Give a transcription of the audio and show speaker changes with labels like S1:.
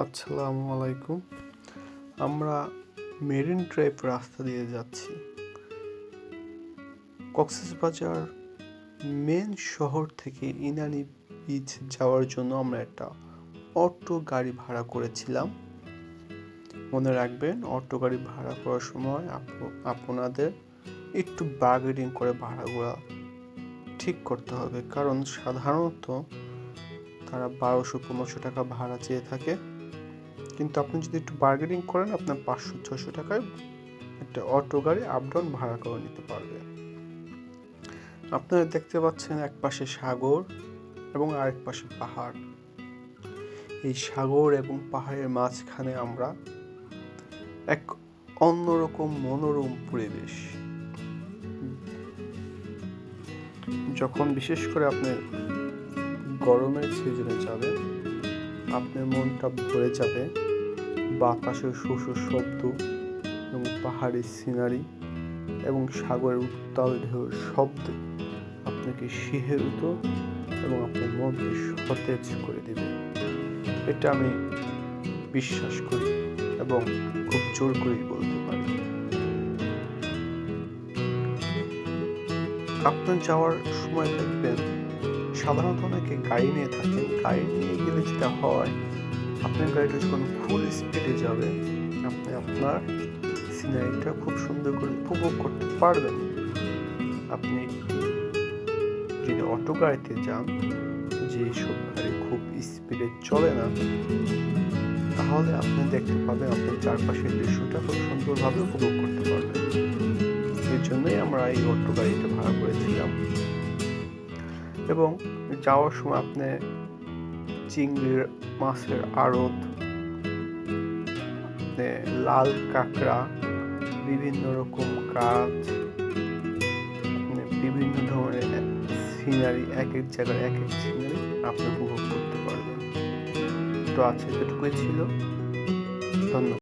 S1: আসসালামু আলাইকুম। আমরা মেরিন ড্রাইভ রাস্তা দিয়ে যাচ্ছি। কক্সবাজার মেন শহর থেকে ইনানি বিচ যাওয়ার জন্য আমরা একটা অটো গাড়ি ভাড়া করেছিলাম। মনে রাখবেন, অটো গাড়ি ভাড়া করার সময় আপনাদের একটু বার্গেনিং করে ভাড়াগুলো ঠিক করতে হবে, কারণ সাধারণত তারা 1200-1500 টাকা ভাড়া চেয়ে থাকে। কিন্তু আপনি যদি একটু বার্গেনিং করেন, আপনার 500-600 টাকায় একটা অটো গাড়ি আপ ডাউন ভাড়া করে নিতে পারবে। আপনারা দেখতে পাচ্ছেন এক পাশে সাগর এবং আরেক পাশে পাহাড়। এই সাগর এবং পাহাড়ের মাঝখানে আমরা এক অন্যরকম মনোরম পরিবেশ। যখন বিশেষ করে আপনি গরমের সিজনে যাবেন, আপনার মনটা ভরে যাবে বাতাসের শোষো শব্দ এবং পাহাড়ের সিনারি এবং সাগরের উত্তাল ঢেউর শব্দ আপনাকে শিহরিত এবং আপনার মনকে সতেজ করে দেবে। এটা আমি বিশ্বাস করি এবং খুব জোর করেই বলতে পারি। আপনার যাওয়ার সময় দেখবেন, সাধারণত অনেকে গাড়ি নিয়ে থাকেন। গাড়ি নিয়ে গেলে যেটা হয়, আপনার গাড়িটা যখন ফুল স্পিডে যাবে, আপনি আপনার সিনারিটা খুব সুন্দর করে উপভোগ করতে পারবেন। আপনি যদি অটো গাড়িতে যান, যে সব গাড়ি খুব স্পিডে চলে না, তাহলে আপনি দেখতে পাবেন আপনার চারপাশের দৃশ্যটা খুব সুন্দরভাবে উপভোগ করতে পারবেন। এর জন্যই আমরা এই অটো গাড়িটা ভাড়া করেছিলাম। এবং যাওয়ার সময় আপনি চিংড়ির মাছের আড়ত, লাল কাঁকড়া, বিভিন্ন রকম গাছ, বিভিন্ন ধরনের সিনারি, এক এক জায়গায় এক এক সিনারি আপনি উপভোগ করতে পারবেন। তো আজকে এতটুকুই ছিল। ধন্যবাদ।